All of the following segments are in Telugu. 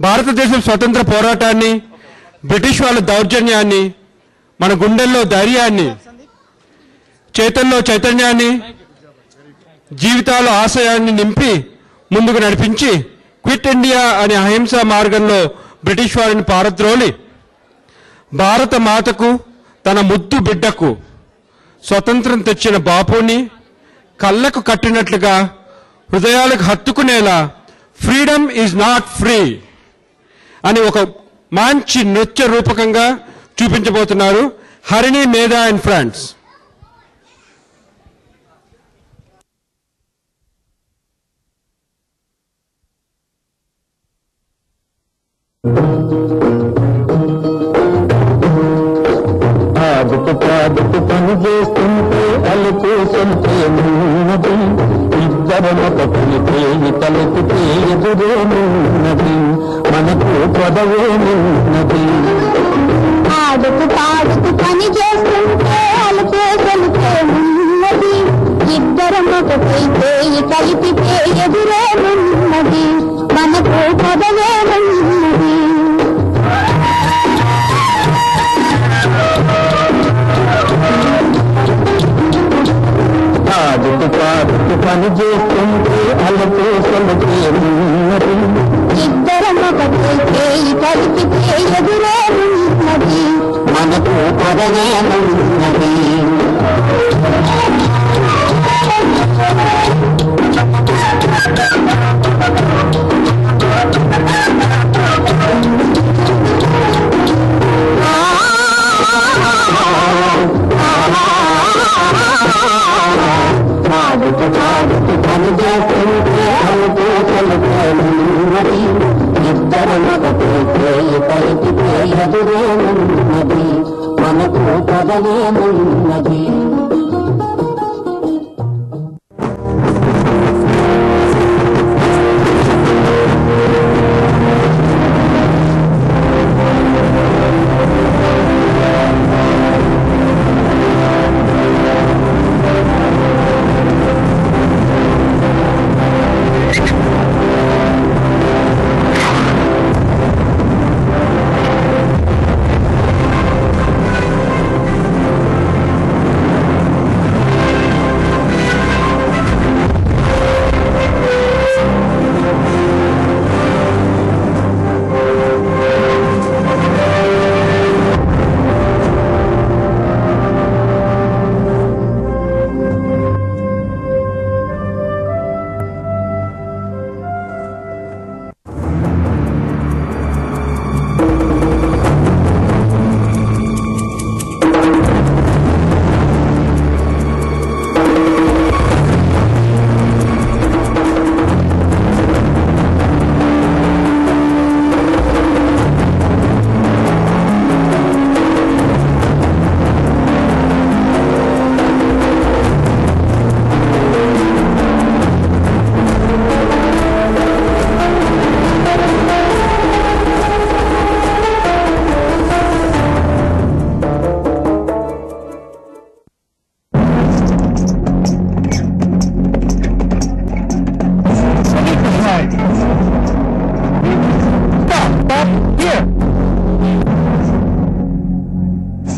భారతదేశం స్వతంత్ర పోరాటాన్ని, బ్రిటిష్ వాళ్ళ దౌర్జన్యాన్ని, మన గుండెల్లో ధైర్యాన్ని, చేతల్లో చైతన్యాన్ని, జీవితాల ఆశయాన్ని నింపి ముందుకు నడిపించి క్విట్ ఇండియా అనే అహింసా మార్గంలో బ్రిటిష్ వారిని పారద్రోలి భారత మాతకు, తన ముద్దు బిడ్డకు స్వతంత్రం తెచ్చిన బాపుని కళ్ళకు కట్టినట్లుగా హృదయాలకు హత్తుకునేలా ఫ్రీడమ్ ఈజ్ నాట్ ఫ్రీ అని ఒక మంచి నృత్య రూపకంగా చూపించబోతున్నారు హరిణి మేధా అండ్ ఫ్రెండ్స్. ఆదుకు పాదుకు పని చేస్తుంటే అలుపేస్తుంటే ఉన్నది, ఇద్దరమొక పనిచేయి తలెత్తితే ఎదురేమున్నది, మనకు పదవేమున్నది. ఆడుకు పాడుకు పని చేస్తుంటే అలుపేస్తుంటే ఉన్నది, ఇద్దరమొకటైతే కలిపితే ఎదురేమున్నది, మనకు పదవేమున్నది. ఆడుకు పాడుకు పని చేస్తుంటే అలుపేస్తుంటే ఉన్నది, ఇద్దరమొకటైతే కలిపితే ఎదురేమున్నది, మనకు పదవేమున్నది. ఆడుకు పాడుకు పని చేస్తుంటే అలుపేస్తుంటే ఇద్దరమొకటైతే కలిపితే ఎదురేమున్నది, మనకు పదవేమున్నది.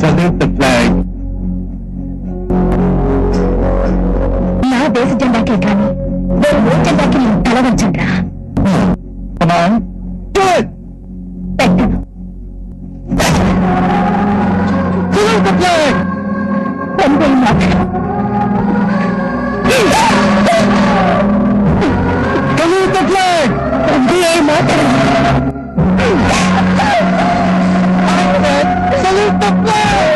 Salute the flag. నా దేశ జెండాకే కానీ వేరే ఏ జెండాకి నేను తల వంచండ్రా. Come on. Do it. పెట్టను. Salute the flag. Vande Mataram. Salute the flag. Vande Mataram. Salute the flag.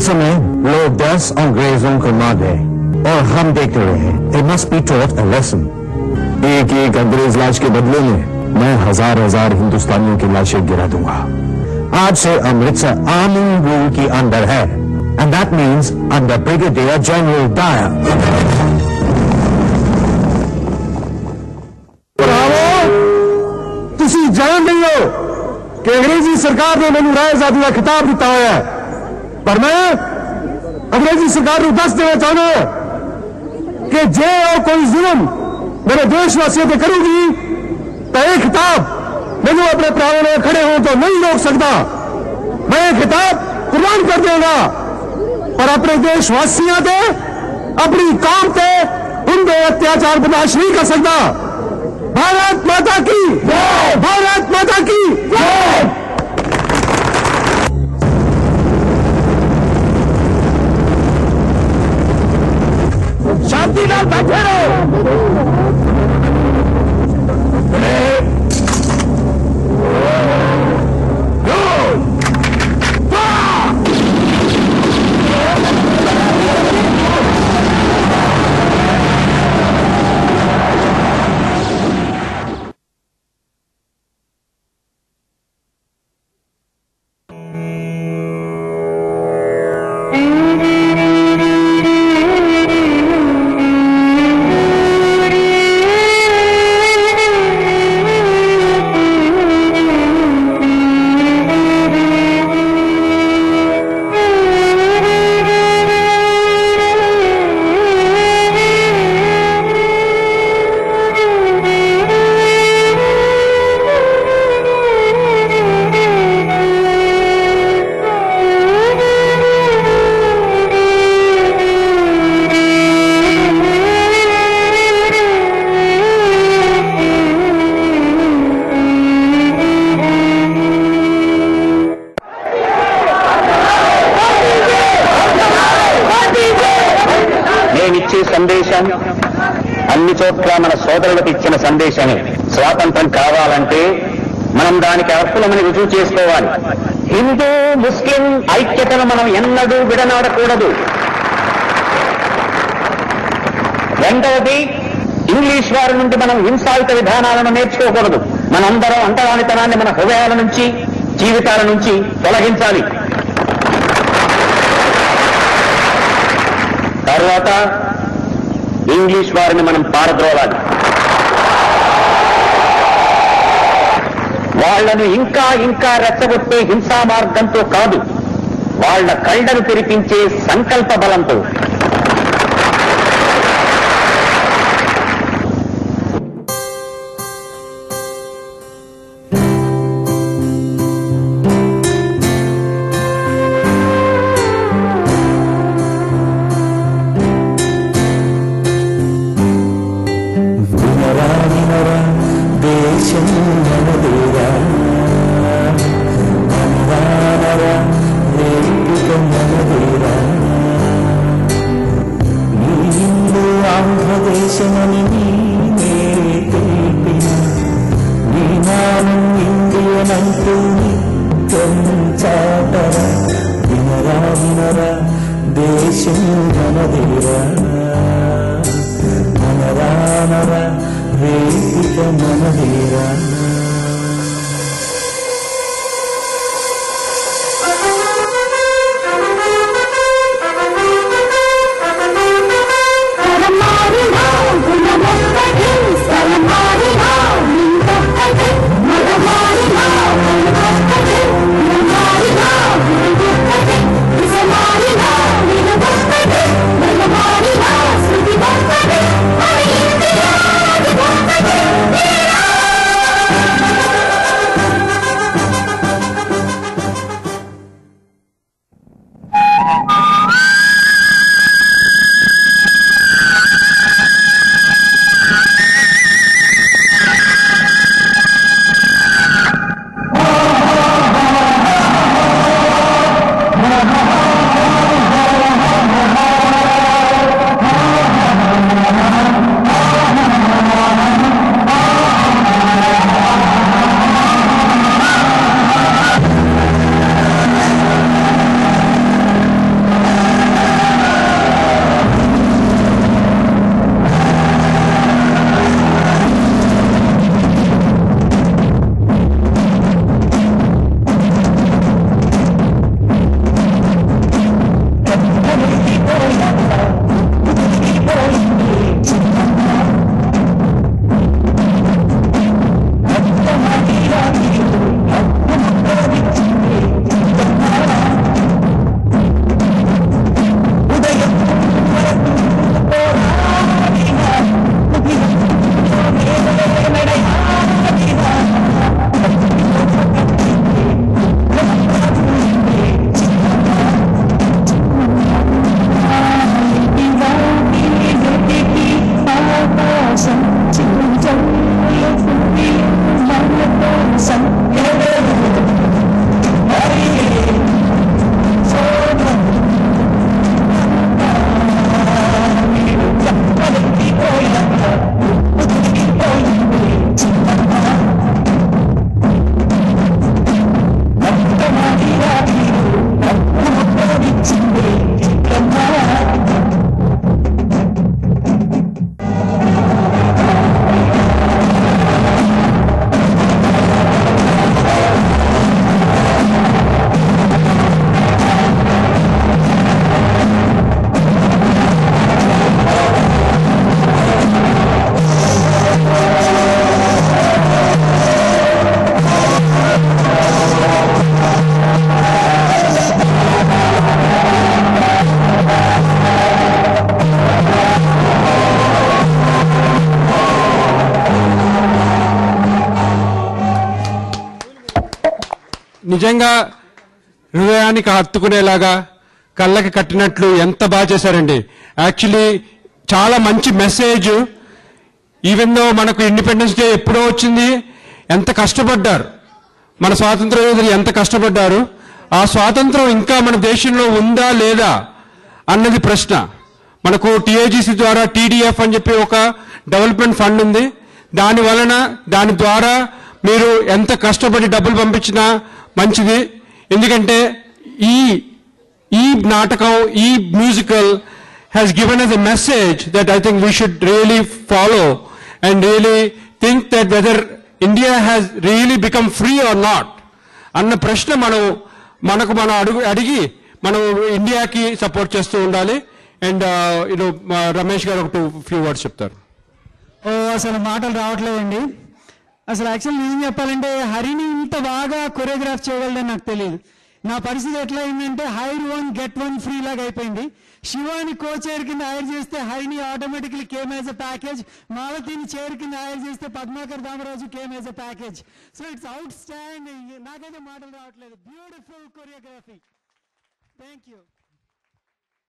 समय लोग 10 अंग्रेजों को मार गए और हम देखते रहे। It must be taught a lesson. एक एक अंग्रेज लाश के बदले में मैं हजार हजार हिंदुस्तानियों की लाशें गिरा दूंगा। आज से अमृतसर आर्मी रूल के अंदर है, and that means under Brigadier General Dyer. ਤੁਸੀਂ ਜਾਣਦੇ ਹੋ ਕਿ ਅੰਗਰੇਜ਼ੀ ਸਰਕਾਰ ਨੇ ਮੈਨੂੰ ਰਾਏ ਆਜ਼ਾਦੀ ਦਾ ਖਿਤਾਬ ਦਿੱਤਾ ਹੋਇਆ ਹੈ, ਪਰ ਮੈਂ ਅੰਗਰੇਜ਼ੀ ਸਰਕਾਰ ਨੂੰ ਦੱਸ ਦੇਣਾ ਚਾਹੁੰਦਾ ਕਿ ਜੇ ਉਹ ਕੋਈ ਜ਼ੁਲਮ ਮੇਰੇ ਦੇਸ਼ ਵਾਸੀਆਂ ਤੇ ਕਰੂਗੀ ਤਾਂ ਇਹ ਖਿਤਾਬ ਮੈਨੂੰ ਆਪਣੇ ਭਰਾਵਾਂ ਨਾਲ ਖੜੇ ਹੋਣ ਤੋਂ ਨਹੀਂ ਰੋਕ ਸਕਦਾ। मैं ये खिताब कुर्बान कर देगा, पर अपने देशवासियों पे, अपनी कौम पे उनके अत्याचार बर्दाश्त नहीं कर सकता। भारत माता की जय, भारत माता की जय। शांति नाल बैठे रहो। సందేశం అన్ని చోట్ల మన సోదరులకు ఇచ్చిన సందేశమే. స్వాతంత్రం కావాలంటే మనం దానికి అర్హులమని రుజువు చేసుకోవాలి. హిందూ ముస్లిం ఐక్యతను మనం ఎన్నడూ విడనాడకూడదు. రెండవది, ఇంగ్లీష్ వారి నుండి మనం హింసాయుత విధానాలను నేర్చుకోకూడదు. మనందరం అంటరానితనాన్ని మన హృదయాల నుంచి, జీవితాల నుంచి తొలగించాలి. తర్వాత ఇంగ్లీష్ వారిని మనం పారద్రోలాలి. వాళ్లను ఇంకా ఇంకా రెచ్చగొట్టే హింసా మార్గంతో కాదు, వాళ్ల కళ్ళను తెరిపించే సంకల్ప బలంతో. నిజంగా హృదయానికి హత్తుకునేలాగా కళ్ళకి కట్టినట్లు ఎంత బాగా చేశారండి. యాక్చువల్లీ చాలా మంచి మెసేజ్. ఈవెన్ దో మనకు ఇండిపెండెన్స్ డే ఎప్పుడో వచ్చింది, ఎంత కష్టపడ్డారు మన స్వాతంత్ర యోధులు, ఎంత కష్టపడ్డారు. ఆ స్వాతంత్రం ఇంకా మన దేశంలో ఉందా లేదా అన్నది ప్రశ్న. మనకు టీఏజీసీ ద్వారా టీడీఎఫ్ అని చెప్పి ఒక డెవలప్మెంట్ ఫండ్ ఉంది. దాని ద్వారా మీరు ఎంత కష్టపడి డబ్బులు పంపించినా మంచిది. ఎందుకంటే ఈ నాటకం, ఈ musical has given us a message that I think we should really follow and really think that whether India has really become free or not అన్న ప్రశ్న మనం అడిగి మనం ఇండియాకి సపోర్ట్ చేస్తూ ఉండాలి. అండ్ రమేష్ గారు ఒక ఫ్యూ వర్డ్స్ చెప్తారు. అసలు మాటలు రావట్లేదండి. అసలు యాక్చువల్ నిజం చెప్పాలంటే హరిని ఇంత బాగా కొరియోగ్రాఫ్ చేయగలదని నాకు తెలియదు. నా పరిస్థితి ఎట్లా అయిందంటే హైర్ 1 గెట్ 1 ఫ్రీ లాగా అయిపోయింది. శివాని కో చైర్ కింద హైర్ చేస్తే హరిని automatically came as a package, మాలతీని చైర్ కింద హైర్ చేస్తే Padmakar Damaraju came as a package. So it's outstanding. నాకైతే మాటలు రావట్లేదు. Beautiful choreography. Thank you.